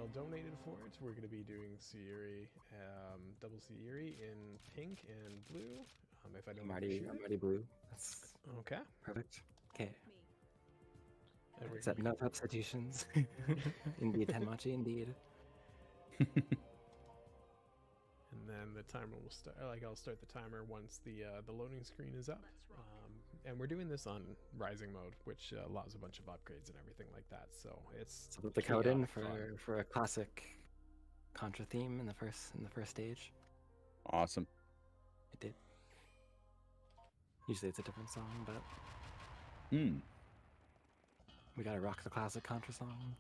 Neil donated for it. We're going to be doing Siri, double Siri in pink and blue. If I don't I'm already blue. That's okay. Perfect. Okay. And Except no substitutions. Indeed, Tenmachi, indeed. And then the timer will start. Like I'll start the timer once the loading screen is up. And we're doing this on Rising mode, which allows a bunch of upgrades and everything like that. So it's put the code in for a classic Contra theme in the first stage. Awesome. It did. Usually it's a different song, but we gotta rock the classic Contra song.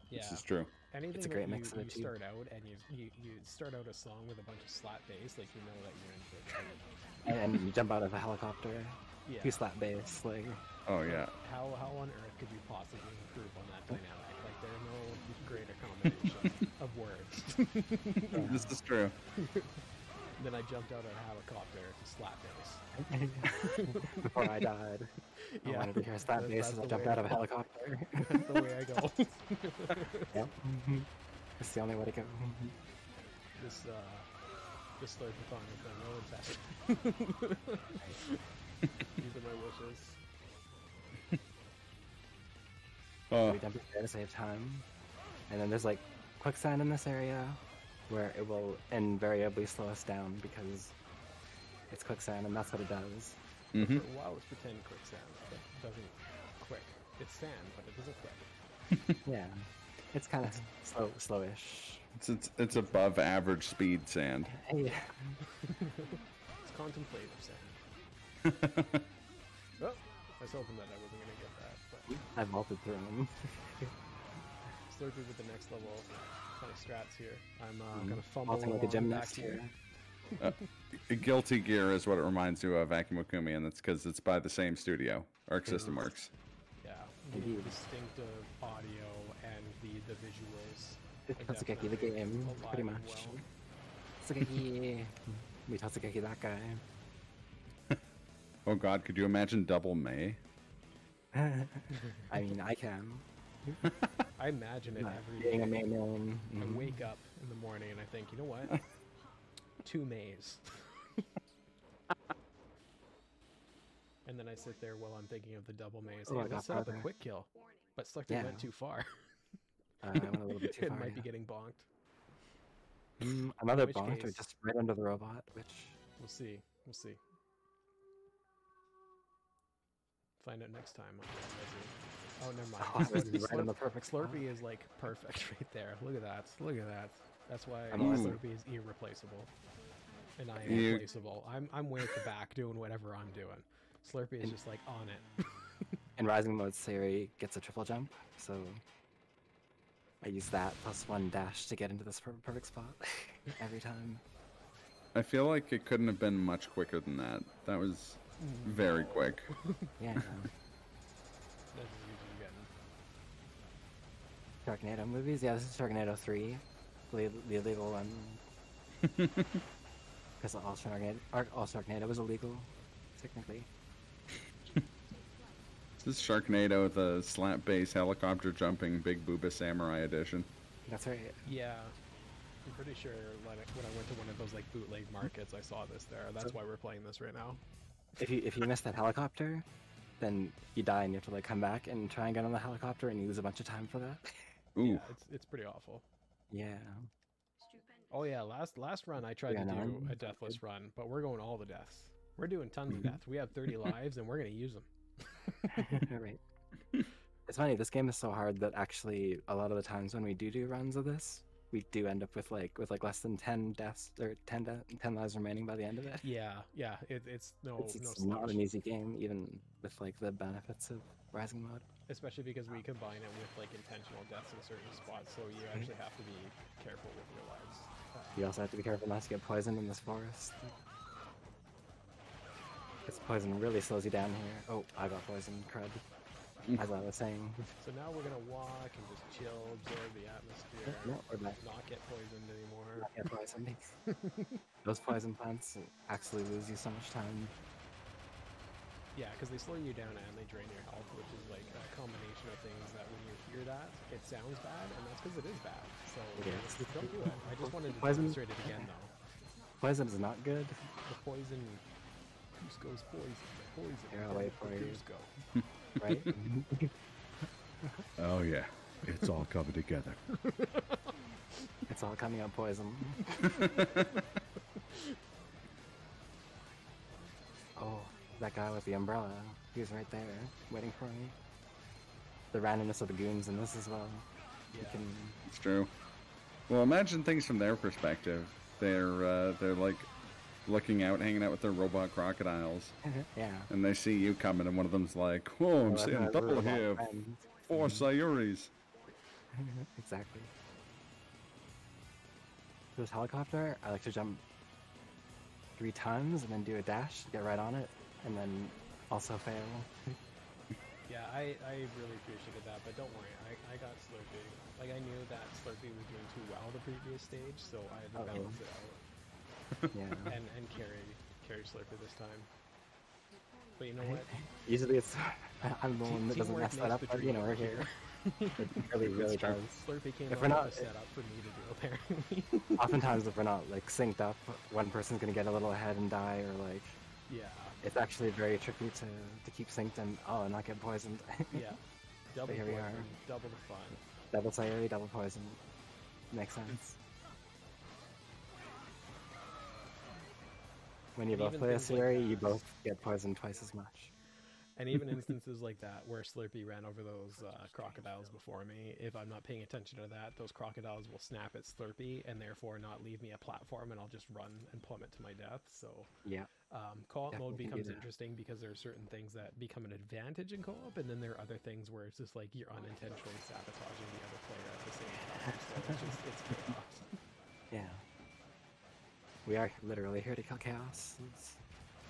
Yeah, this is true. Anything it's a great mix of you start out and you start out a song with a bunch of slap bass, like you know that you're in for it. And you jump out of a helicopter. Yeah. 2 slap bass, like. Oh yeah. How on earth could you possibly improve on that dynamic? Like there are no greater combination of words. This is true. Then I jumped out of a helicopter to slap bass. Before I died. I wanted to hear slap bass as I jumped out of a helicopter. That's the way I go. Yep. It's the only way to go. This SlurpeeNinja thing, no infest. These are my wishes. We dump it there to save time. And then there's like quicksand in this area where it will invariably slow us down because it's quicksand and that's what it does. For a while it's pretend quicksand, but it doesn't quick. It's sand, but it doesn't quick. Yeah. It's kind of slowish. It's above average speed sand. Yeah. It's contemplative sand. Oh, I was hoping that I wasn't going to get that, but I vaulted through them. Slurpee with the next level kind of strats here. I'm going to fumble like a gymnast here. Guilty Gear is what it reminds you of Akimokumi, and that's because it's by the same studio, Arc System Works. Yeah, the distinctive audio and the visuals. It's Totsugeki the game, pretty much. Totsugeki. We Totsugeki that guy. Oh god, could you imagine Double May? I mean, I can. I imagine it every being day. a main villain. I wake up in the morning and I think, you know what? 2 Mays. And then I sit there while I'm thinking of the double maze. Hey, let's set up a quick kill. But Slurpee went too far. I went a little bit too far. It might be getting bonked. Another bonk, or just right under the robot, which... We'll see. We'll see. Find out next time. Oh, never mind. Right on the perfect spot. Slurpee is like perfect right there. Look at that. Look at that. That's why Slurpee is irreplaceable. And I am irreplaceable. I'm way at the back doing whatever I'm doing. Slurpee is just like on it. In Rising mode, Siri gets a triple jump, so I use that plus 1 dash to get into this perfect spot every time. I feel like it couldn't have been much quicker than that. That was very quick. Yeah. That's as easy as getting. Sharknado movies? Yeah, this is Sharknado 3. The illegal one. Because all Sharknado was illegal, technically. This is Sharknado, the slap bass helicopter jumping Big Booba Samurai edition. That's right. Yeah. I'm pretty sure when I went to one of those like bootleg markets, I saw this there. That's why we're playing this right now. If you miss that helicopter, then you die and you have to like come back and try and get on the helicopter and you lose a bunch of time for that. Ooh. Yeah, it's pretty awful. Yeah. Oh yeah, last run I tried to do a deathless run, but we're going all the deaths. We're doing tons of deaths. We have 30 lives and we're gonna use them. Right. It's funny, this game is so hard that actually a lot of the times when we do runs of this, we do end up with like less than 10 deaths or 10 lives remaining by the end of it. Yeah, it's no not an easy game, even with like the benefits of Rising mode. Especially because we combine it with like intentional deaths in certain spots, so you actually have to be careful with your lives. You also have to be careful not to get poisoned in this forest. This poison really slows you down here. Oh, I got poisoned, crud. As I was saying. So now we're gonna walk and just chill, absorb the atmosphere, not get poisoned anymore. Not get poisoned. Those poison plants actually lose you so much time. Yeah, because they slow you down and they drain your health, which is like a combination of things that when you hear that, it sounds bad, and that's because it is bad. So don't do it. I just wanted to demonstrate it again, though. Poison is not good. The poison... Cusco's poison. The poison. Here, I'll wait for you. Cusco. Right? Oh yeah, it's all coming together. It's all coming out poison. Oh, that guy with the umbrella. He's right there, waiting for me. The randomness of the goons in this as well. Yeah. You can... It's true. Well, imagine things from their perspective. They're like looking out, hanging out with their robot crocodiles, Yeah. and they see you coming, and one of them's like, "Whoa, I'm seeing double here, 4 Sayuris." Exactly. This helicopter, I like to jump 3 times and then do a dash, get right on it, and then also fail. Yeah, I really appreciated that, but don't worry, I got Slurpee. Like, I knew that Slurpee was doing too well the previous stage, so I had to balance it out. Yeah. and carry Slurpee this time. But you know what? Usually it's I'm the one that doesn't mess that up, but you know, we're here. It really, really does. Slurpee came If up we're not, with a setup for me to do, apparently. oftentimes if we're not like synced up, one person's gonna get a little ahead and die, or like Yeah. it's actually very tricky to keep synced and not get poisoned. Yeah. Double here we poison, are. double the fun. Double Sayuri, double poison. Makes sense. When you And both even play a things like Sayuri, that. you both get poisoned twice as much. And even instances like that where Slurpee ran over those crocodiles before me, if I'm not paying attention to that, those crocodiles will snap at Slurpee and therefore not leave me a platform, and I'll just run and plummet to my death. So Yeah. co-op mode Definitely becomes do that. interesting because there are certain things that become an advantage in co-op, and then there are other things where it's just like you're unintentionally sabotaging the other player at the same time. So it's chaos. Yeah. We are literally here to kill chaos. It's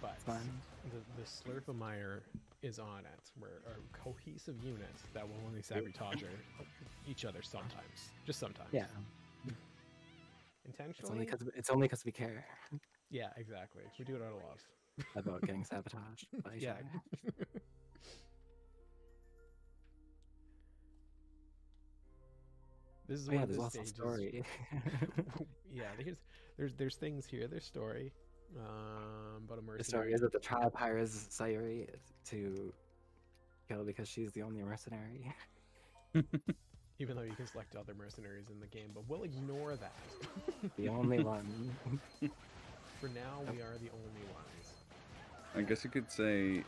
But fun. the SlurpeeNinja is on it. We're a cohesive unit that will only sabotage each other sometimes. Just sometimes. Yeah. Intentionally? It's only because we care Yeah, exactly. We do it out of love. about getting sabotaged by each Yeah. other. This is Oh, one yeah, of there's the lots of stages. story. Yeah, there's things here. There's story. But a The mercenary. story is that the tribe hires Sayuri to kill because she's the only mercenary. Even though you can select other mercenaries in the game, but we'll ignore that. The only one. For now, we are the only ones. I guess you could say You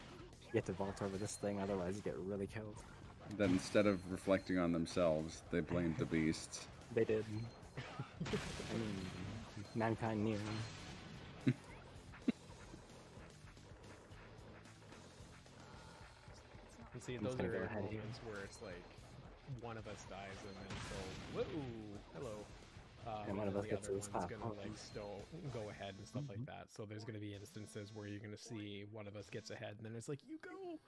get to vault over this thing, otherwise you get really killed. that instead of reflecting on themselves, they blamed the beasts. They did. I mean, mankind knew. And see, I'm those just gonna are go ahead here. moments where it's like one of us dies and then so whoa, hello. And one of then us the gets other to this one's gonna platform. like still go ahead and stuff like that. So there's gonna be instances where you're gonna see one of us gets ahead and then it's like you go.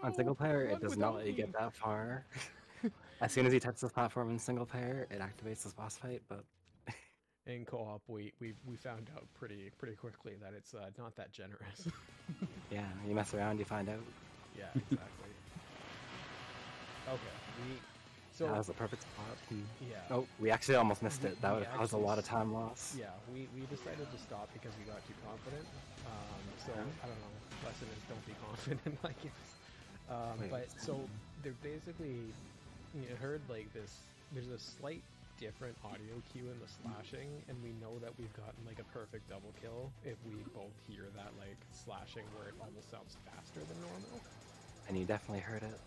On single player, run it does not without let you get me." that far. As soon as you touch this platform in single player, it activates this boss fight, but In co-op, we found out pretty quickly that it's not that generous. yeah, you mess around, you find out. Yeah, exactly. Okay, so That was the perfect spot. yeah. Oh, we actually almost missed it. That We would cause a actually lot of time loss. Yeah, we decided to stop because we got too confident. So I don't know. Lesson is don't be confident, I guess. Wait, But what's so they're basically, you heard like this. There's a slight different audio cue in the slashing, and we know that we've gotten like a perfect double kill if we both hear that like slashing where it almost sounds faster than normal. And you definitely heard it.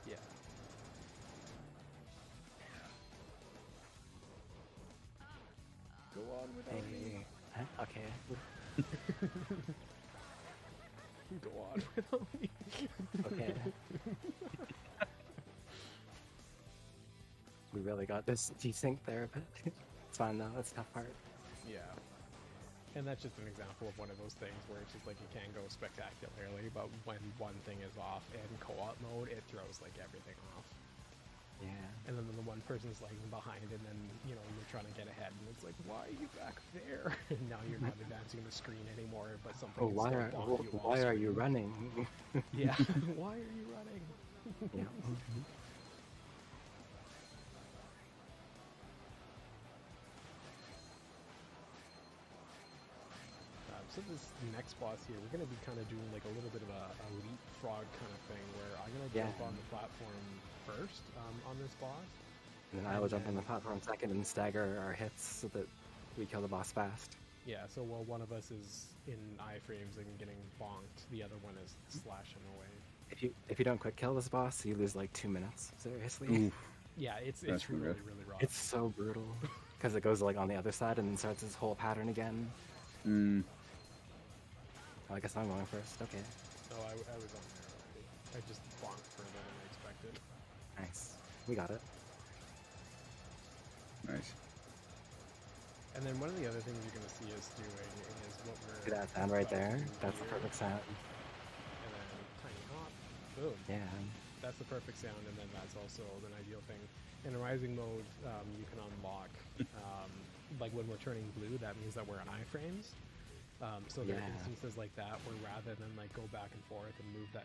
Yeah. Go on without me. Huh? Okay. Go on without me. Okay. We really got this desync there, but it's fine though. That's the tough part. Yeah. And that's just an example of one of those things where it's just like you can go spectacularly, but when one thing is off in co-op mode, it throws like everything off. Yeah. And then the one person's lagging behind, and then, you know, you're trying to get ahead, and it's like, why are you back there? And now you're not advancing the screen anymore, but something Oh, is why still are blocking you off why are screen. you running? Yeah, why are you running? Yeah. So this next boss here, we're going to be kind of doing like a little bit of a leapfrog kind of thing, where I'm going to jump on the platform first on this boss. And then I will jump on the platform second and stagger our hits so that we kill the boss fast. Yeah, so while one of us is in iframes and getting bonked, the other one is slashing away. If you don't quick kill this boss, you lose like 2 minutes. Seriously. Yeah, it's That's really, good. really rough. It's so brutal because it goes like on the other side and then starts this whole pattern again. Oh, I guess I'm going first. Okay. Oh, I was on there already. I just bonked further than I expected. Nice. We got it. Nice. And then one of the other things you're going to see us doing is what we're... Look at that sound right there. about to do That's the here. perfect sound. And then tiny hop. Boom. Yeah. That's the perfect sound, and then that's also an ideal thing. In Rising mode, you can unlock, like when we're turning blue, that means that we're on iframes. So there are instances like that where rather than like go back and forth and move that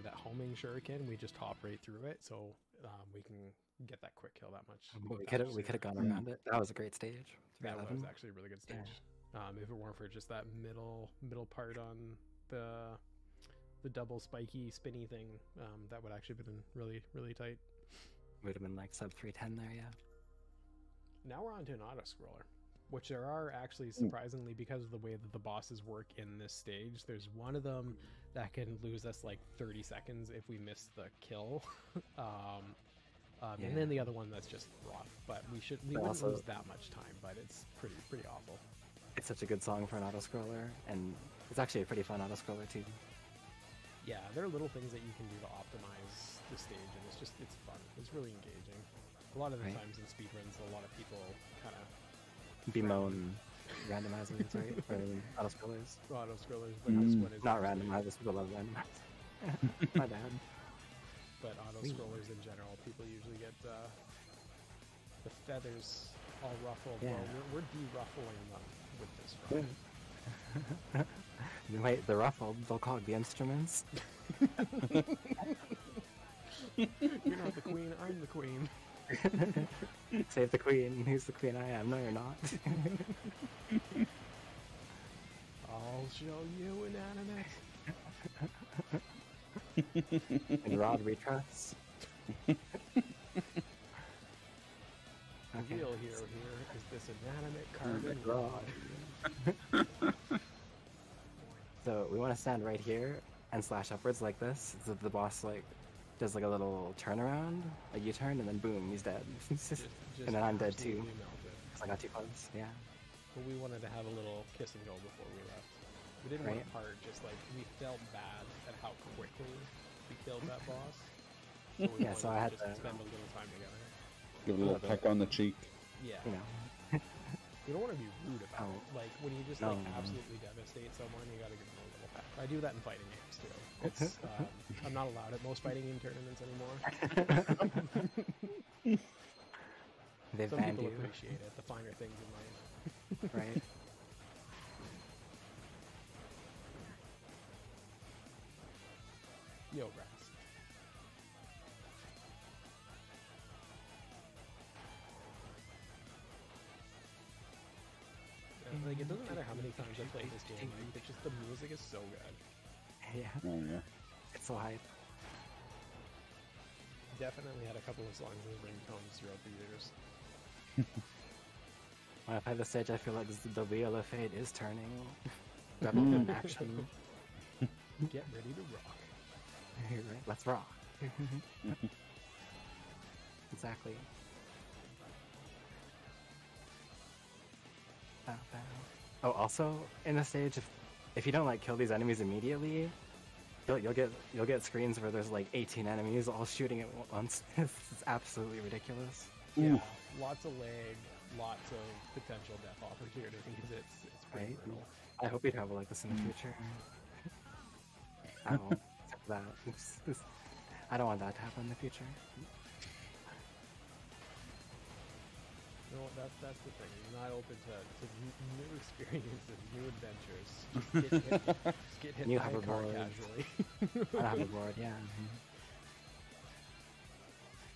that homing shuriken, we just hop right through it, so we can get that quick kill that much. We could have gone around it. That was a great stage. That 311. was actually a really good stage. If it weren't for just that middle part on the double spiky spinny thing, that would actually have been really, really tight. Would have been like sub 310 there, yeah. Now we're on to an auto scroller, which there are actually, surprisingly, because of the way that the bosses work in this stage. There's one of them that can lose us like 30 seconds if we miss the kill. And then the other one that's just rough, but we wouldn't also lose that much time, but it's pretty awful. It's such a good song for an auto scroller, and it's actually a pretty fun auto scroller too. Yeah, there are little things that you can do to optimize the stage, and it's fun. It's really engaging. A lot of the times in speedruns, a lot of people kind of bemoan randomizers, right? Or auto scrollers. Auto scrollers, but this one is not randomizers. People love randomizers. My bad. But auto scrollers in general, people usually get the feathers all ruffled. Yeah. Well, we're de-ruffling them with this run. Wait, the ruffled, they'll call it the instruments. You're not the queen, I'm the queen. Save the queen. Who's the queen? I am. No, you're not. I'll show you an anime. And Rod we trust. The real hero here is this inanimate carbon rod. So we want to stand right here and slash upwards like this, so the boss like does like a little turnaround, a U-turn, and then boom, he's dead. And then I'm dead too. Because I got too close. Yeah. But we wanted to have a little kiss and go before we left. We didn't want to part, just like we felt bad at how quickly we killed that boss. So we So I had to spend a little time together. Give a little peck on the cheek. Yeah. You know. You don't want to be rude about it. Like when you just like absolutely devastate someone, you gotta give them a little peck. I do that in fighting games too. It's I'm not allowed at most fighting game tournaments anymore. They've Some banned people you. appreciate it, the finer things in life. Right. Yo, grass. Like it doesn't matter how many times I play this game, like, it's just the music is so good. Yeah. Oh yeah. It's so hype. Definitely had a couple of songs as ringtones throughout the years. When I play the stage, I feel like the wheel of fate is turning. Rebel in action. Get ready to rock. Right? Let's rock. Exactly. Bow, bow. Oh, also in the stage, if you don't like kill these enemies immediately, you'll get screens where there's like 18 enemies all shooting at once. It's absolutely ridiculous. Yeah, lots of lag, lots of potential death opportunities. It's pretty Right? brutal. I hope you'd have like this in the future. I don't want that. I don't want that to happen in the future. that's the thing. He's not open to new experiences, new adventures. Just get hit New by a car hoverboards. casually. I have a board, yeah.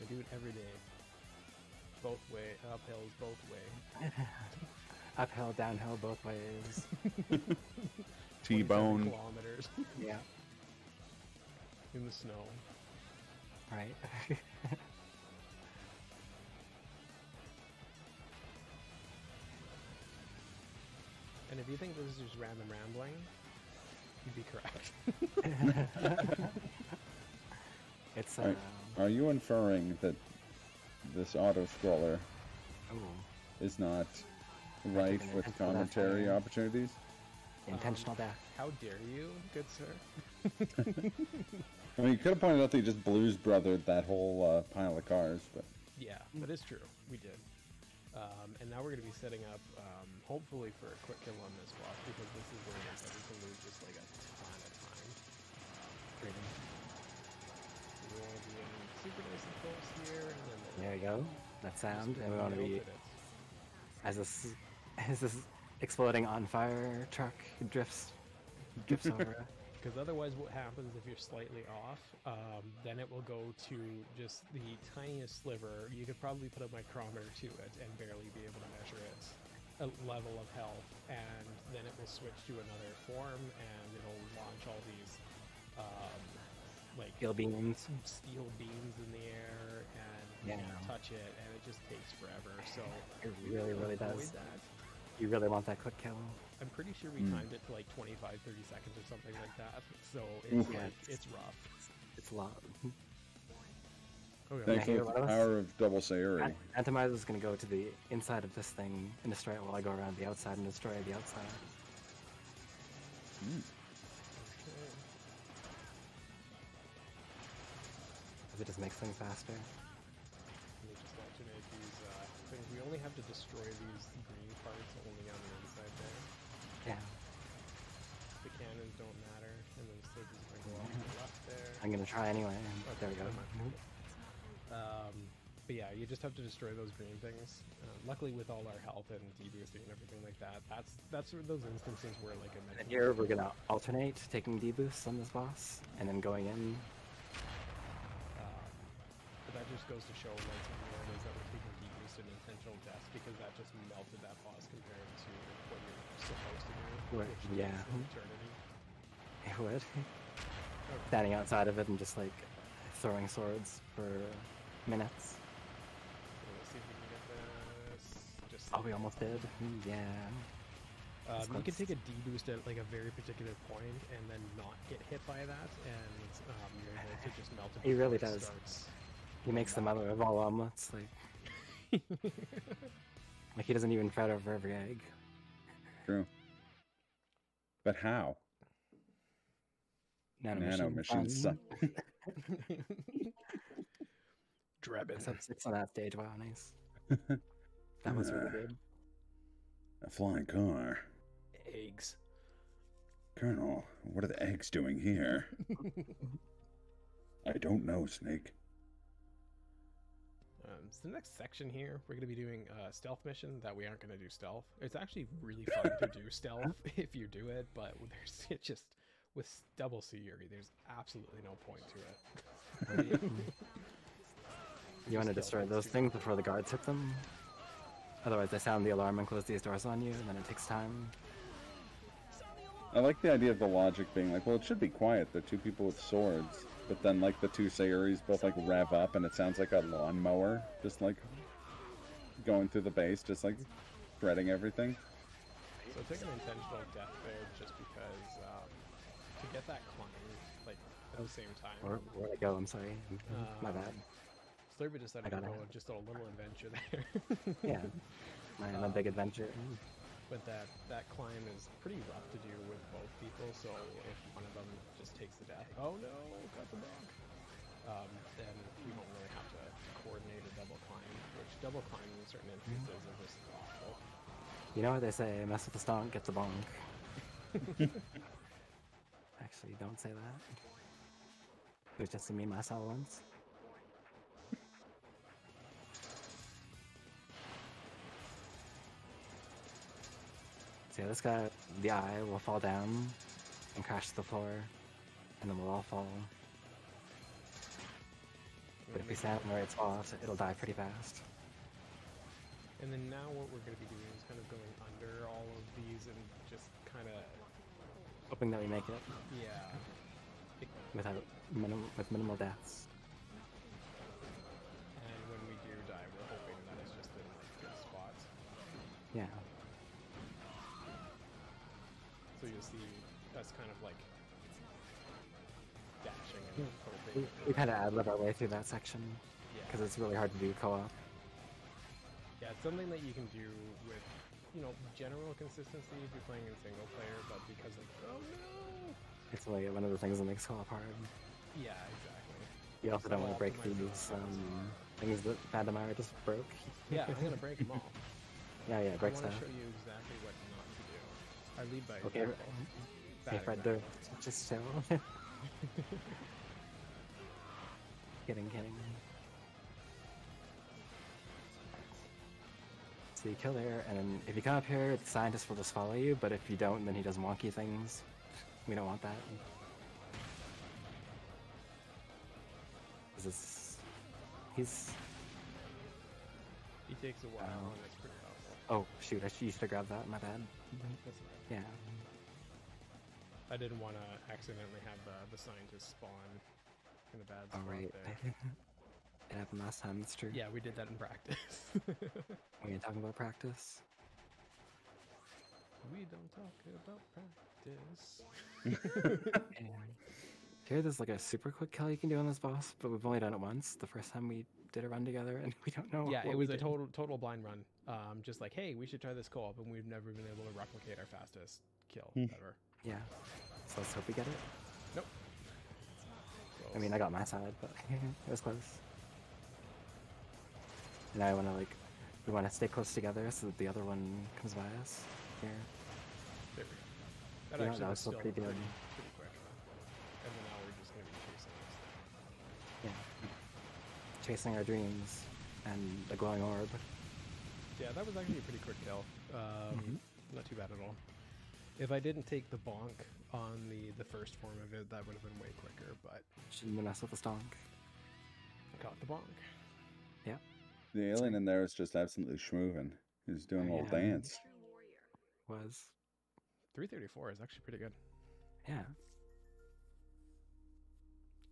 I do it every day. Both way, uphills both way. Uphill, downhill, both ways. 27 T-bone. kilometers Yeah, in the snow. right. And if you think this is just random rambling, you'd be correct. It's Are you inferring that this auto-scroller ooh, is not rife an with intentional commentary death. opportunities? intentional death. How dare you, good sir? I mean, you could have pointed out that you just Blues Brothered that whole pile of cars, but Yeah, that is true. We did. And now we're going to be setting up, hopefully for a quick kill on this boss, because this is where it is that we can lose just like a ton of time. Freedom. We want to be in super nice and close here, and then There you go. That sound, just and we want to be nailed it. as this exploding on fire truck drifts over. Because otherwise what happens if you're slightly off, then it will go to just the tiniest sliver. You could probably put a micrometer to it and barely be able to measure its level of health, and then it will switch to another form, and it'll launch all these like Steel beams. steel beams in the air, and you Yeah. can't touch it, and it just takes forever. So It really, really avoid does. that. You really want that quick kill. I'm pretty sure we timed it to like 25, 30 seconds or something like that. So it's Oof. like, it's rough. It's a lot. Okay. thanks here, for what the else? power of double Sayuri. Antiaaron is going to go to the inside of this thing and destroy it while I go around the outside and destroy the outside. Because it just makes things faster. Let me just alternate these things. We only have to destroy these green parts only on the inside there. Yeah. The cannons don't matter, and then the surges are going to go off to the left there. I'm going to try anyway. There we go. But yeah, you just have to destroy those green things. Luckily, with all our health and deboosting and everything like that, that's those instances where like I And mentioned. here we're going to alternate taking deboosts on this boss and then going in. But that just goes to show like where it is that we're taking deboost and intentional death, because that just melted that boss compared to what you're supposed to do. Right, Which yeah. takes an eternity. It would. Standing outside of it and just like throwing swords for minutes. So let's see if we can get this. Just Oh, we almost did. Yeah. you can take a deboost at like a very particular point and then not get hit by that, and you're able to just melt it. He before really it does. starts. He makes the mother of all omelets. Like he doesn't even fret over every egg. True. But how? Nano machines suck. Drebin. Sub 6 on that stage. Wow, nice. That was really good. A flying car. Eggs. Colonel, what are the eggs doing here? I don't know, Snake. So the next section here, we're going to be doing a stealth mission that we aren't going to do stealth. It's actually really fun to do stealth if you do it, but there's it just with double Sayuri, there's absolutely no point to it. You want to destroy those things before the guards hit them? Otherwise, they sound the alarm and close these doors on you, and then it takes time. I like the idea of the logic being like, well, it should be quiet. They're two people with swords. But then, like, the two Sayuris both, like, rev up, and it sounds like a lawnmower just, like, going through the base, just, like, shredding everything. So take an intentional death there just because to get that climb, like, at the same time. Where'd I go? I'm sorry. My bad. Slurpee decided I to got go it. on just a little adventure there. Yeah. My big adventure. But that climb is pretty rough to do with both people, so if one of them just takes the death, oh no, got the dog, then we don't really have to coordinate a double climb, which double climb in certain instances are just awful. You know what they say, mess with the stonk, get the bonk. Actually, don't say that. It was just me, myself once. So yeah, this guy, the eye will fall down and crash to the floor, and then we'll all fall. But if we stand in the right spot, it'll die pretty fast. And then now what we're going to be doing is kind of going under all of these and just kind of... Hoping that we make it. Yeah. Without with minimal deaths. And when we do die, we're hoping that it's just in like good spots. Yeah. So you'll see us kind of like dashing and hoping. We kind of ad-lib our way through that section because it's really hard to do co-op. Yeah, it's something that you can do with, you know, general consistency if you're playing in single player, but because of, oh no! It's like one of the things that makes co-op hard. Yeah, exactly. You also don't want to break these things that Phantomire just broke. Yeah, I'm gonna break them all. Yeah, break stuff. I want to show you exactly what not to do. I lead by okay. example. Hey, Fred, just chill. Kidding. So you kill there, and then if you come up here, the scientist will just follow you, but if you don't, then he does wonky things. We don't want that. He takes a while, and it's pretty powerful. Oh, shoot, you should have grabbed that, my bad. Yeah. I didn't want to accidentally have the scientist spawn in a bad spot right. there. It happened last time, that's true. Yeah, we did that in practice. Are you talking about practice? We don't talk about practice. Here, there's like a super quick kill you can do on this boss, but we've only done it once. The first time we did a run together, and we don't know. Yeah, it was a total blind run. Just like, hey, we should try this co-op, and we've never been able to replicate our fastest kill ever. Yeah. So let's hope we get it. Nope. Close. I mean, I got my side, but it was close. And I want to we want to stay close together so that the other one comes by us. Here. There we go. That actually that was still still pretty good. Pretty quick. And then now we're just going to be chasing this. Yeah. Chasing our dreams and the glowing orb. Yeah, that was actually a pretty quick kill. Not too bad at all. If I didn't take the bonk on the first form of it, that would have been way quicker, but... Shouldn't mess with the stonk. Caught the bonk. Yeah. The alien in there is just absolutely schmoovin'. He's doing a little dance. Was. 334 is actually pretty good. Yeah.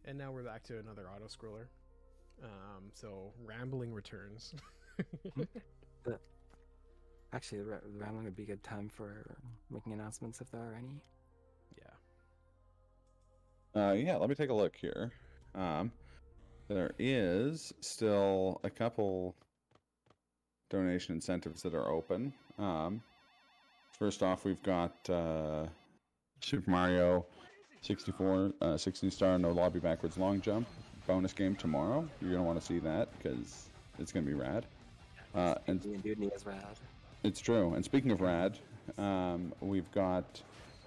And now we're back to another auto-scroller. So, rambling returns. Actually, the rambling would be a good time for making announcements if there are any. Yeah, let me take a look here. There is still a couple donation incentives that are open. First off, we've got Super Mario 64, 16-star, no lobby backwards long jump bonus game tomorrow. You're going to want to see that because it's going to be rad. And Dude is rad. It's true. And speaking of rad, we've got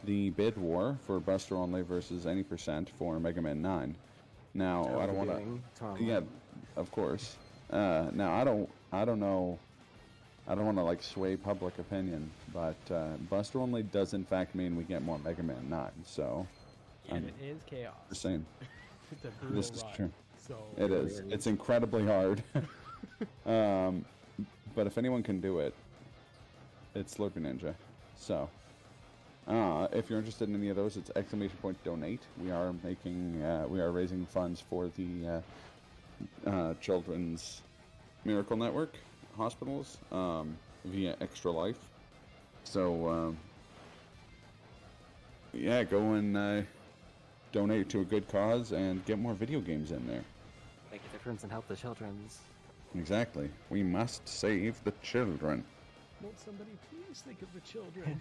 the bid war for Buster Only versus any % for Mega Man 9. Now, I don't want to... Yeah, of course. Now, I don't know... I don't want to, sway public opinion, but Buster Only does, in fact, mean we get more Mega Man 9, so... And it is chaos. The same. It's a brutal This is ride, true. So it is. It's incredibly hard. But if anyone can do it, it's SlurpeeNinja. So, if you're interested in any of those, it's !donate. We are raising funds for the Children's Miracle Network hospitals via Extra Life. So, yeah, go and donate to a good cause and get more video games in there. Make a difference and help the children's. Exactly. We must save the children. Won't somebody please think of the children?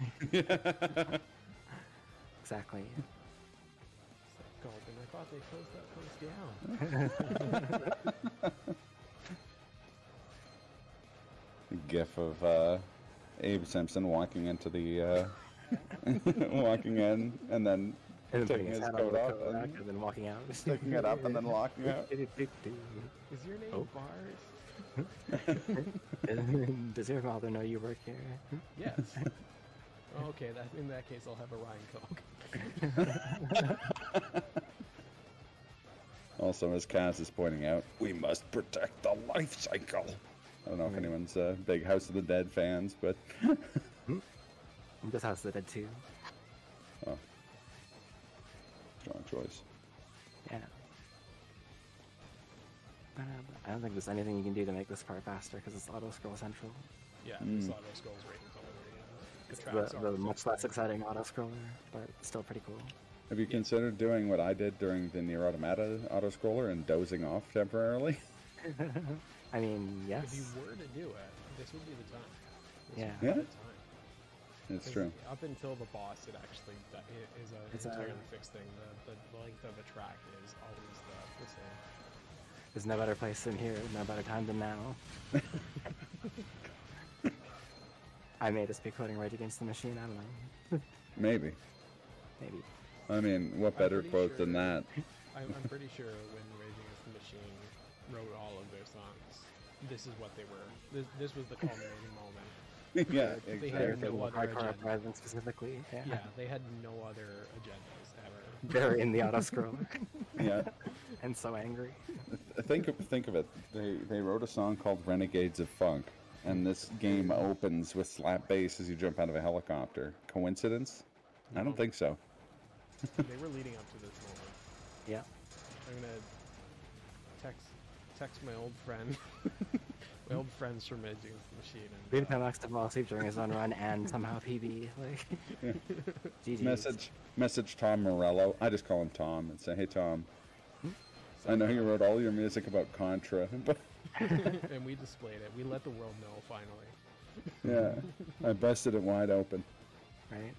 Exactly. Golden, I thought they closed that place down. The gif of Abe Simpson walking into the walking in and then taking his coat off and then walking out. Taking it up and then locking out. Is your name Bars? Does your father know you work here? Yes. Oh, okay, in that case, I'll have a Ryan Coke. Also, as Kaz is pointing out, we must protect the life cycle. I don't know if anyone's big House of the Dead fans, but... This House of the Dead too. Oh. Strong choice. Yeah. I don't think there's anything you can do to make this part faster because it's auto-scroll central. Yeah, this auto scrolls right until the very end. It's the much less exciting auto-scroller, but still pretty cool. Have you considered doing what I did during the Nier Automata auto-scroller and dozing off temporarily? I mean, yes. If you were to do it, this would be the time. Yeah. The time. It's true. Up until the boss, it actually is an entirely fixed thing. The length of a track is always the same. There's no better place than here, no better time than now. I may just be quoting Rage Against the Machine, I don't know. Maybe. Maybe. I mean, what better quote than that? I'm pretty sure when Rage Against the Machine wrote all of their songs, this is what they were. This was the culminating moment. Yeah, They exactly. had no other Hardcore agenda. Uprising specifically. Yeah, they had no other agendas ever. They're in the auto-scroller. Yeah. And so angry. Think of it. They wrote a song called Renegades of Funk, and this game opens with slap bass as you jump out of a helicopter. Coincidence? I don't think so. They were leading up to this moment. Yeah. I'm gonna text my old friend, my old friends from Rage Against the Machine, Leave him to fall asleep during his own run and somehow PB. Like, GG's. Message Tom Morello. I just call him Tom and say, "Hey Tom, I know you wrote all your music about Contra, but and we displayed it. We let the world know finally. yeah, I busted it wide open." Right?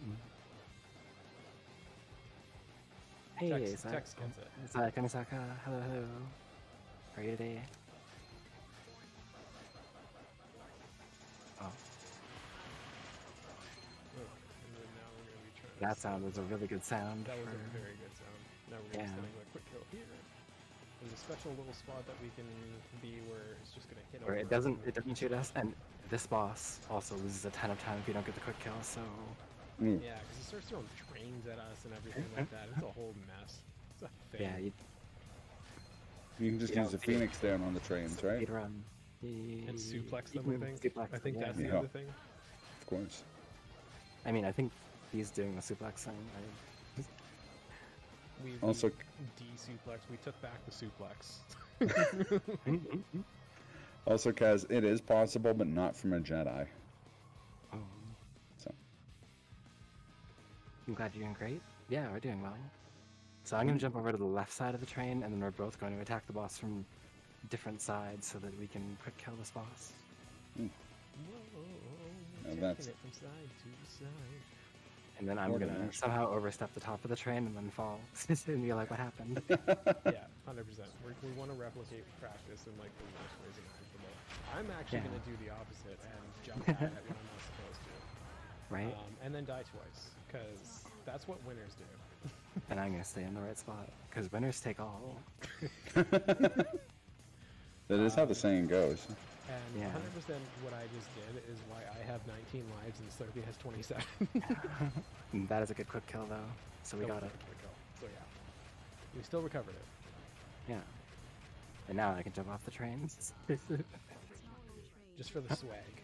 Hey, Tex gets it. Kamisaka, hello. How are you today? Oh, And then now we're gonna be trying. that sound was a really good sound. That was for- a very good sound. Now we're gonna be setting a quick kill here. There's a special little spot that we can be where it's just gonna hit. Where over it doesn't shoot us, and this boss also loses a ton of time if you don't get the quick kill. So Mm. Yeah, because it starts throwing trains at us and everything like that. It's a whole mess. It's a thing. yeah, You can just use the Phoenix down on the trains, right? speed run. And suplex You them, can I think. suplex I think them, that's yeah. the other thing. Of course. I mean, I think he's doing the suplex thing. We Also- de-suplex. We took back the suplex. Also, Kaz, it is possible, but not from a Jedi. Oh, So I'm glad you're doing great. Yeah, we're doing well. So I'm going to jump over to the left side of the train, and then we're both going to attack the boss from different sides so that we can quick kill this boss. Whoa, And that's- taking it from side to side. And then I'm going to Organized. somehow overstep the top of the train and then fall. And be like, what happened? Yeah, 100%. We want to replicate practice in like the worst ways imaginable. I'm actually Yeah. going to do the opposite and jump at it when I'm not supposed to. Right? And then die twice, because that's what winners do. And I'm going to stay in the right spot. Because winners take all. that is how the saying goes. And Yeah. 100% what I just did is why I have 19 lives and Slurpee has 27. And that is a good quick kill, though. So we got it. So yeah, we still recovered it. Yeah. And now I can jump off the trains. Just for the swag.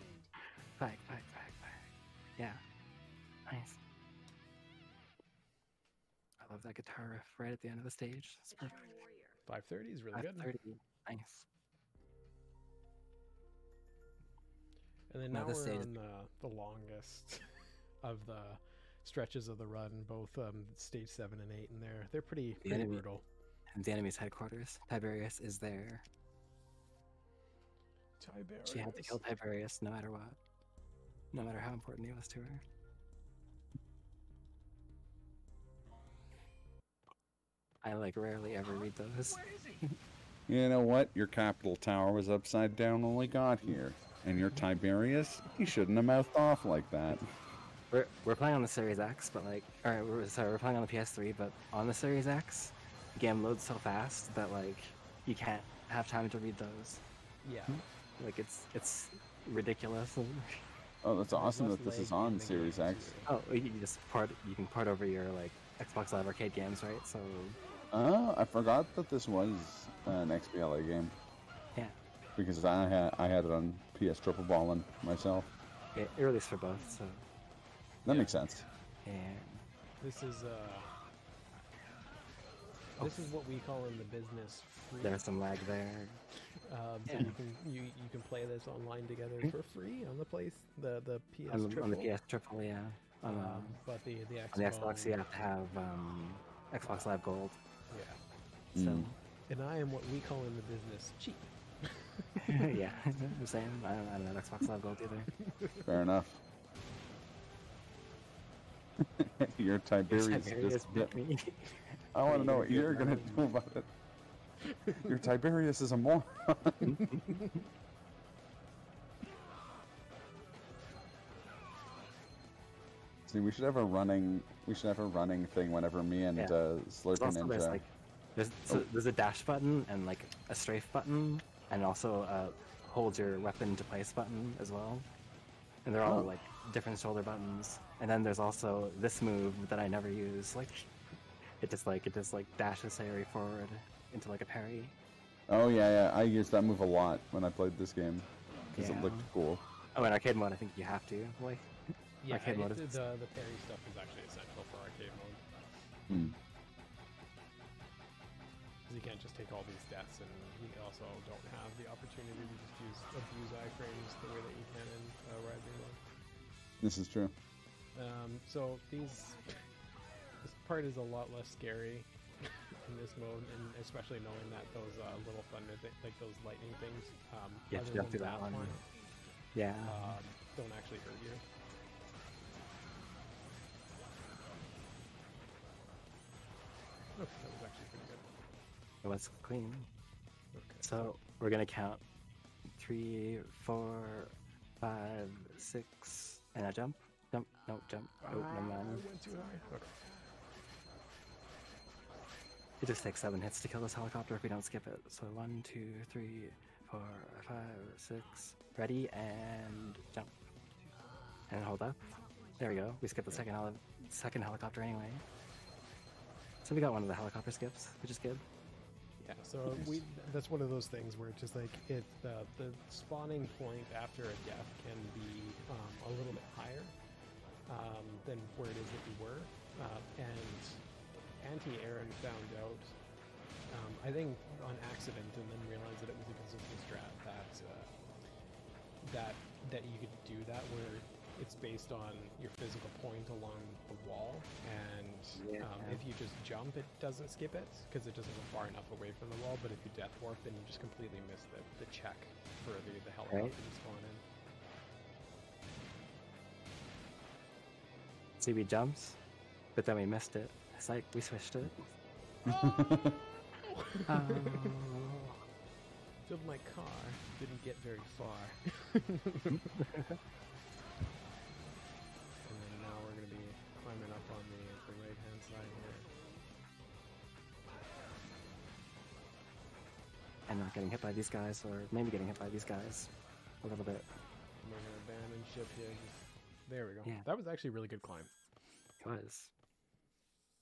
Back. Yeah. Nice. I love that guitar riff right at the end of the stage. It's perfect. 530 is really good. 530. Nice. And then Now now this we're stage- on the longest of the stretches of the run, both stage 7 and 8, and they're pretty enemy- brutal. And the enemy's headquarters. Tiberius is there. Tiberius. She had to kill Tiberius no matter what. No matter how important he was to her. I like rarely ever read those. You know what? Your capital tower was upside down when we got here. And your Tiberius? You shouldn't have mouthed off like that. We're playing on the Series X, but like, or we're playing on the PS3, but on the Series X, the game loads so fast that like you can't have time to read those. Yeah. Like it's ridiculous. Oh, that's awesome less that this is lag on than Series games X. Oh, you just port. You can port over your like Xbox Live Arcade games, right? So I forgot that this was an XBLA game yeah, because I had it on PS Triple Ballin' myself. it released for both. So That Yeah. makes sense. and This is this is what we call in the business free. there's some lag there. So Yeah. you can play this online together for free on the the PS On Triple. the PS Triple, yeah. But the On the Xbox, you have to have Xbox Live Gold. Yeah. So Mm. And I am what we call in the business cheap. yeah, the same. I don't have Xbox Live Gold either. Fair enough. Your Tiberius Tiberius just bit me. I want to know what You're you're gonna do about it. Your Tiberius is a moron. See, we should have a running thing whenever me and Yeah. There's also SlurpeeNinja. there's like there's a dash button and like a strafe button and also a hold your weapon to place button as well. And they're all Oh. like different shoulder buttons. And then there's also this move that I never use. Like it just dashes Sayori forward into like a parry. Oh yeah, I used that move a lot when I played this game because Yeah. it looked cool. Oh, in arcade mode I think you have to. Like Yeah, arcade mode is the parry stuff is actually essential for arcade mode. Hmm. Because you can't just take all these deaths, and you also don't have the opportunity to just abuse iframes the way that you can in Rising mode. This is true. So this part is a lot less scary in this mode, and especially knowing that those little thunder, like those lightning things, You have to other go through than that one. one, Yeah. don't actually hurt you. Okay, that was actually pretty good. It was clean. Okay. So we're gonna count 3, 4, 5, 6, and a jump. Jump. No, jump. Oh, never I mind. went too high. Okay. It just takes 7 hits to kill this helicopter if we don't skip it. So 1, 2, 3, 4, 5, 6. Ready and jump. And hold up. There we go. We skipped the second helicopter anyway. So we got one of the helicopter skips, which is good. Yeah, so that's one of those things where it's just like the spawning point after a death can be a little bit higher than where it is that you were, and Antiaaron found out, I think on accident, and then realized that it was a consistent strat that you could do that where it's based on your physical point along the wall, and if you just jump, it doesn't skip it because it doesn't go far enough away from the wall. But if you death warp, then you just completely miss the check for the helicopter to spawn in. See, we jumped, but then we missed it. It's like we switched it. Oh. Filled my car, didn't get very far. And then now we're going to be climbing up on the right-hand side here. And not getting hit by these guys, or maybe getting hit by these guys a little bit. And we're going to abandon ship here. There we go. Yeah. That was actually a really good climb. It was.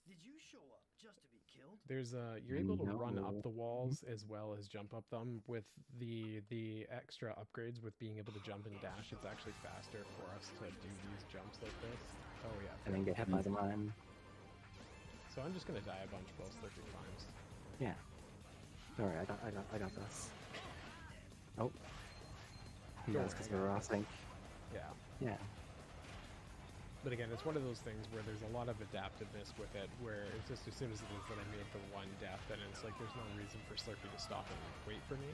Did you show up just to be killed? There's you're able to run No. up the walls as well as jump up them with the extra upgrades with being able to jump and dash. It's actually faster for us to do these jumps like this. Oh yeah. And then get hit by the mine. So I'm just gonna die a bunch both Slurpee times. Yeah. Don't worry, I got this. Oh. Don't That's because worry, I we're got raw sync. Yeah. Yeah. But again, it's one of those things where there's a lot of adaptiveness with it, where it's just as soon as it is that I made the one death, then it's like there's no reason for Slurpee to stop and wait for me.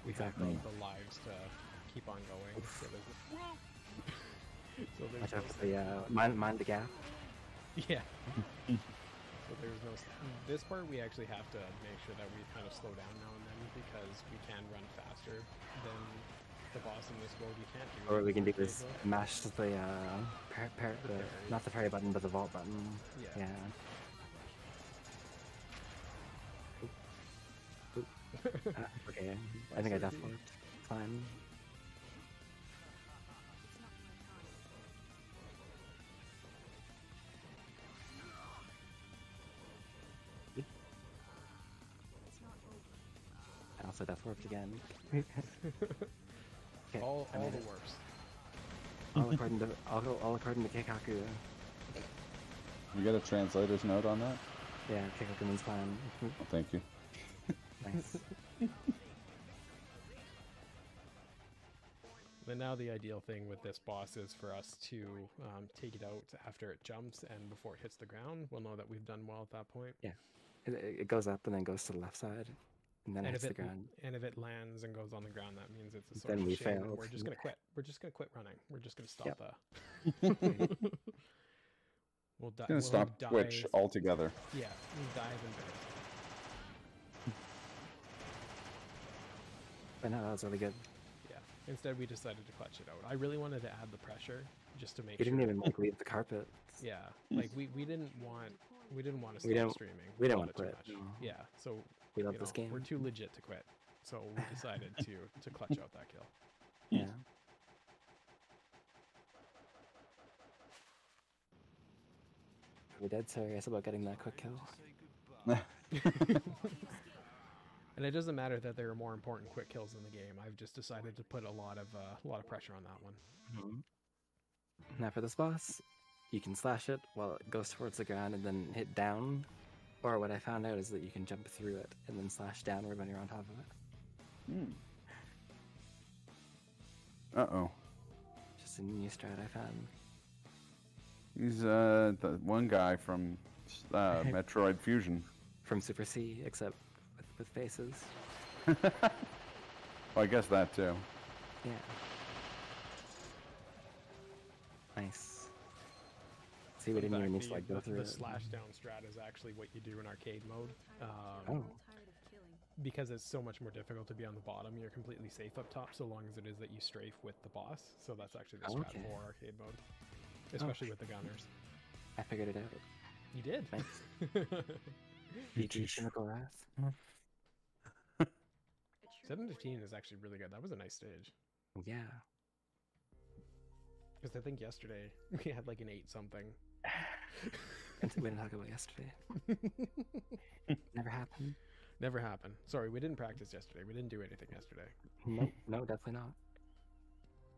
Exactly. The lives to keep on going. So there's so there's Watch no out for the mind the gap. yeah. So there's no this part we actually have to make sure that we kind of slow down now and then because we can run faster than the boss in this mode. You can't do. Or we can do this is mash the not the parry button, but the vault button. Yeah. Okay, I think I death warped. Fine. also death warped again. Okay, all I made the it. warps. All according to Keikaku. You get a translator's note on that? Yeah, Keikaku means fine. Oh, thank you. Nice. And now the ideal thing with this boss is for us to take it out after it jumps and before it hits the ground. We'll know that we've done well at that point. Yeah. It goes up and then goes to the left side. And then it hits the ground. And if it lands and goes on the ground, that means it's a Then social we shame and failed. we're just gonna quit. We're just gonna quit running. We're just gonna stop Yep. We'll die. Gonna stop Twitch altogether. Yeah, we'll dive in bed. But no, that was really good. Yeah. Instead, we decided to clutch it out. I really wanted to add the pressure just to make You sure. didn't even like leave the carpet. Yeah, like we didn't want to We stop didn't- streaming. we didn't love wanna it quit, too much. no. Yeah, so We love you this know, game. we're too legit to quit. So we decided to clutch out that kill. Yeah. We're dead serious about getting that quick kill. And it doesn't matter that there are more important quick kills in the game. I've just decided to put a lot of pressure on that one. Now for this boss, you can slash it while it goes towards the ground and then hit down. Or what I found out is that you can jump through it and then slash downward when you're on top of it. Uh-oh. Just a new strat I found. He's the one guy from Metroid Fusion. From Super C, except with faces. Well, I guess that too. Yeah. Nice. See, we didn't even need to like go through the it. slash down strat is actually what you do in arcade mode. Oh. Because it's so much more difficult to be on the bottom, you're completely safe up top so long as it is that you strafe with the boss. So that's actually the strat Okay. for arcade mode, especially with the gunners. I figured it out. You did. Nice. PG Chemical Wrath. 715 is actually really good. That was a nice stage. Yeah. Because I think yesterday we had like an 8 something. We didn't talk about yesterday. Never happened. Never happened. Sorry, we didn't practice yesterday. We didn't do anything yesterday. Nope. No, definitely not.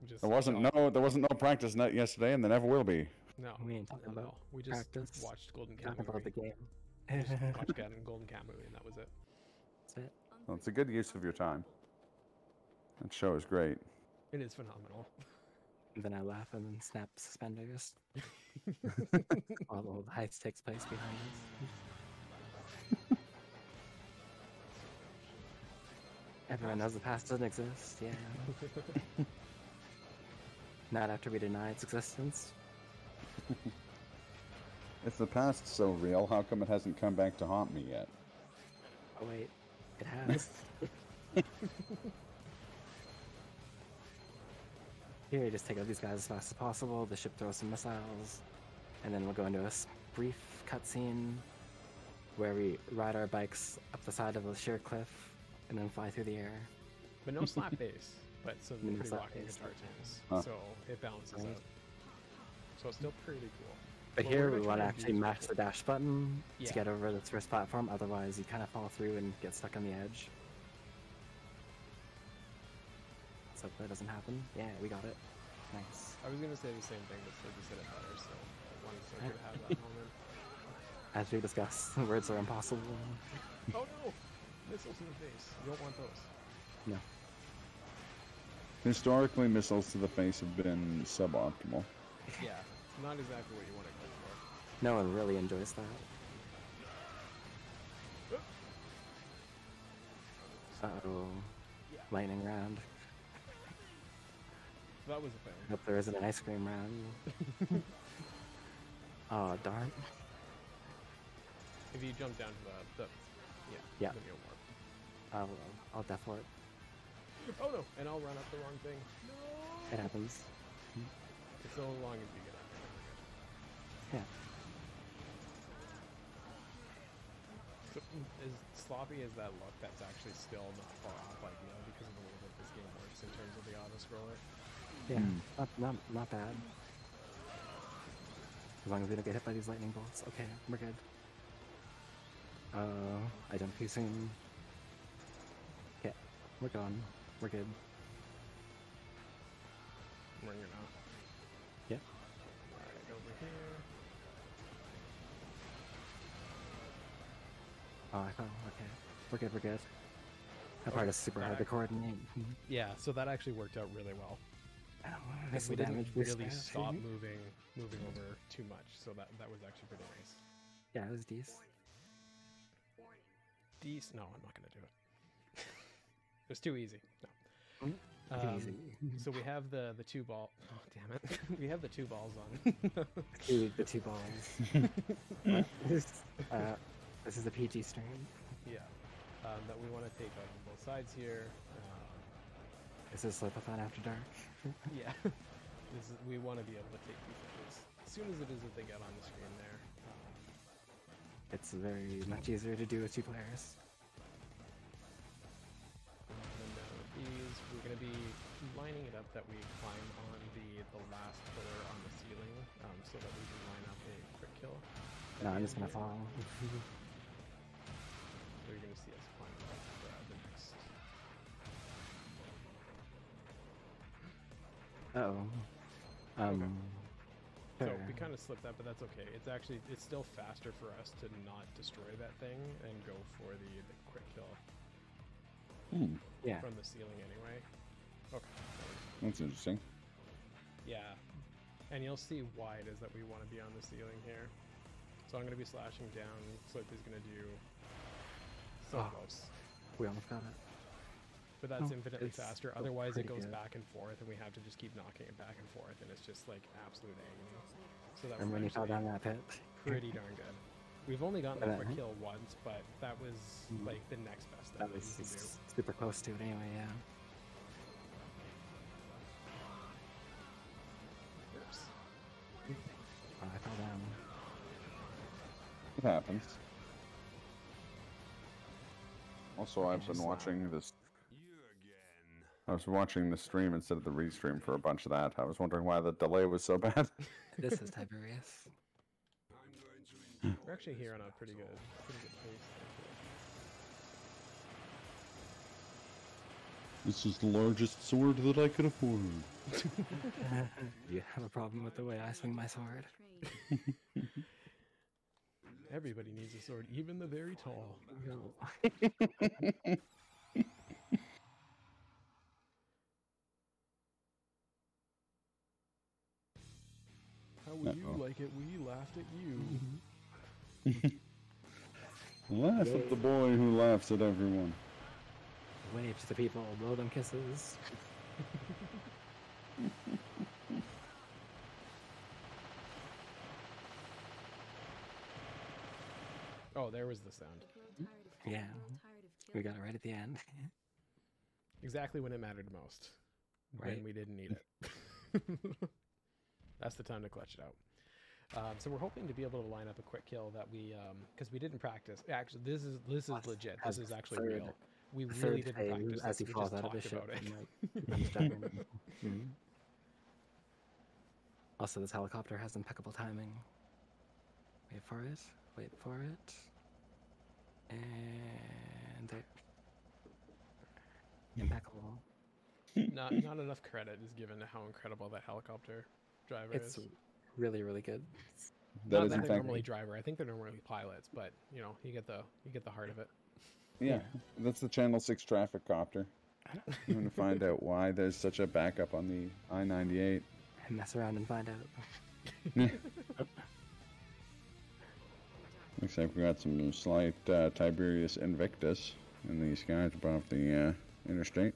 We just There wasn't no practice net yesterday, and there never will be. No, We ain't talking not at about all. We just practice. watched Golden Cat Talking about the movie. game. We just watched Golden Cat movie, and that was it. That's it. Well, it's a good use of your time. That show is great. It is phenomenal. And then I laugh and then snap suspenders. While the whole heist takes place behind us. Everyone knows the past doesn't exist, yeah. Not after we deny its existence. If the past's so real, how come it hasn't come back to haunt me yet? Oh wait, it has. Here, just take out these guys as fast as possible. The ship throws some missiles, and then we'll go into a brief cutscene where we ride our bikes up the side of a sheer cliff and then fly through the air. But no slap bass, but some No pretty slap rocking bass. guitar tunes. Huh. So it balances Right. out. So it's still pretty cool. But Well, here we're we gonna want to try actually do mash this the dash button Yeah. to get over this first platform, otherwise you kind of fall through and get stuck on the edge. So if that doesn't happen, yeah, we got it. Nice. I was gonna say the same thing, but Slurpee said it better, so I wanted Slurpee to have that moment. As we discussed, words are impossible. Oh no! Missiles in the face. You don't want those. No. Historically, missiles to the face have been suboptimal. Yeah, not exactly what you want to go for. No one really enjoys that. Uh-oh. Yeah. Lightning round. That was a thing. Hope there isn't an ice cream round. Oh, darn. If you jump down to the Yeah. then you'll warp. I'll death warp. Oh no! And I'll run up the wrong thing. No! It happens. It's so long as you get up there. Yeah. So, as sloppy as that look, that's actually still not far off ideal because of the way that this game works in terms of the auto scroller. Yeah. Not bad. As long as we don't get hit by these lightning bolts. Okay, we're good. I jumped too soon. Okay. We're going. We're good. We're gonna. Yep. Right over here. Oh, I fell. Okay. We're good. We're good. That part is super hard to coordinate. Yeah, so that actually worked out really well. Oh, Like, we didn't really stuff. stop moving over too much, so that was actually pretty nice. Yeah, it was decent. No, I'm not gonna do it. It was too easy. No. Easy. So we have the two ball. Oh damn it! We have the two balls on. The two balls. This is a PG stream. Yeah. That we want to take on both sides here. This is Sleepathon After Dark. Yeah. We want to be able to take these as soon as it is that they get on the screen there. It's very much easier to do with 2 players. And then with these, we're going to be lining it up that we climb on the last pillar on the ceiling, so that we can line up a quick kill. No, I'm just gonna fall. So you're going to see us climb up the next. Uh-oh. So Sure. we kind of slipped that, but that's okay. It's still faster for us to not destroy that thing and go for the quick kill Yeah. from the ceiling anyway. Okay. That's interesting. Yeah. And you'll see why it is that we want to be on the ceiling here. So I'm going to be slashing down. Slurpee's going to do so close. We almost got it. But that's infinitely it's faster. still Otherwise, it pretty goes good. back and forth, and we have to just keep knocking it back and forth, and it's just like absolute agony. So that And was when you fell actually down that pit. pretty darn good. We've only gotten a But, quick kill once, but that was like the next best thing That that was you can do. super close to it anyway, yeah. Oops. Oh, I fell down. It happens. Also, I've been watching this. I was watching the stream instead of the restream for a bunch of that. I was wondering why the delay was so bad. This is Tiberius. We're actually here on a pretty good pace. This is the largest sword that I could afford. You have a problem with the way I swing my sword? Everybody needs a sword, even the very tall. How would you like it? We laughed at you. Laugh at the boy who laughs at everyone. Wave to the people, blow them kisses. Oh, there was the sound. Yeah, we got it right at the end. Exactly when it mattered most. Right. When we didn't need it. That's the time to clutch it out. So we're hoping to be able to line up a quick kill that we, because we didn't practice. Actually, this is legit. This is actually real. We really didn't practice as this. he We falls just out of his talked ship. about it. And, like, jumping. Mhm. Also, this helicopter has impeccable timing. Wait for it. Wait for it. And there. Impeccable. Not enough credit is given to how incredible that helicopter driver It's is. really, really good. That Not is that in they're fact, normally driver. I think they're normally pilots, but you know, you get the heart of it. yeah, that's the Channel 6 traffic copter. I'm going to find out why there's such a backup on the I-98. Mess around and find out. Looks like we got some slight Tiberius Invictus in these guys above the interstate.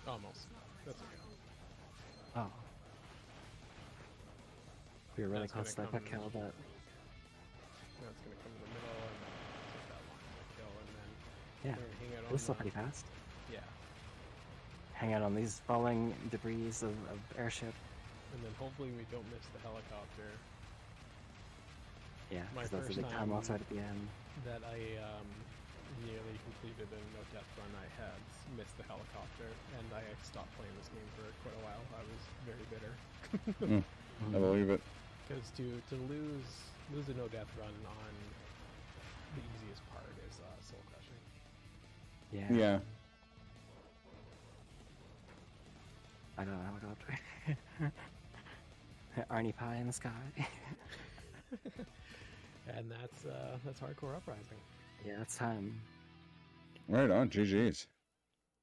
Almost. That's okay. Oh. We were really That's gonna close to that come- quick kill, but Now it's gonna come in the middle and then take that line to kill, and then yeah, we're gonna hang out it on was still the- pretty fast. Yeah, Hang out on these falling debris of airship. and then hopefully we don't miss the helicopter. Yeah, My because that's a first big time time- loss right at the end. That I nearly completed a no death run. I had missed the helicopter, and I stopped playing this game for quite a while. I was very bitter I believe it. because to lose a no death run on the easy easiest part is soul crushing. Yeah. Yeah. I don't know what to Arnie Pie in the sky. And that's hardcore Uprising. Yeah, it's time. Right on. GG's.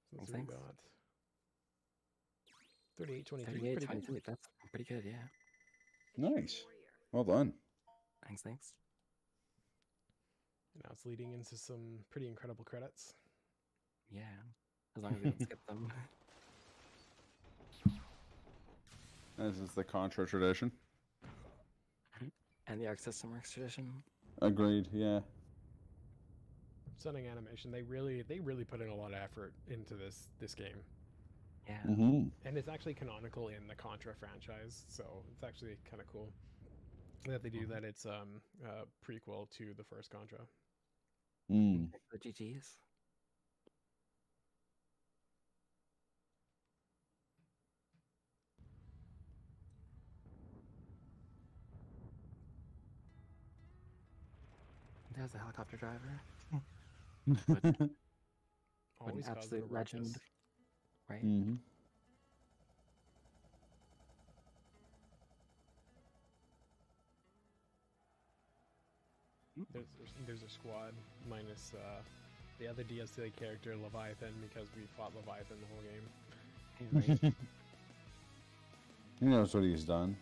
So let's see what we Thanks. got. 38-23. 38, Pretty 23. good. That's pretty good, yeah. Nice. Well done. Thanks. Now it's leading into some pretty incredible credits. Yeah. As long as we don't skip them. This is the Contra tradition. And the Arc System Works tradition. Agreed. Yeah. Stunning animation. They really put in a lot of effort into this game. Yeah. Mm-hmm. And it's actually canonical in the Contra franchise, so it's actually kind of cool that they do that. It's a prequel to the first Contra. Mm. The GGs. There's the helicopter driver. What an Always causes a absolute ruckus. legend. Right? Mm-hmm. There's a squad minus the other DLC character Leviathan, because we fought Leviathan the whole game. Right. He knows what he's done.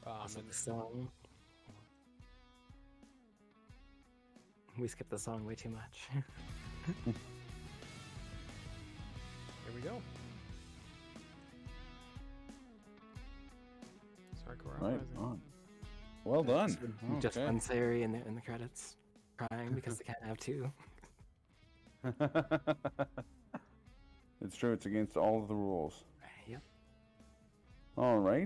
Also And the song. We skipped the song way too much. here we go. It's hardcore Right Uprising. on. Well done. Just Okay. one Sayori in the credits, crying because they can't have two. It's true. It's against all of the rules. Yep. All right.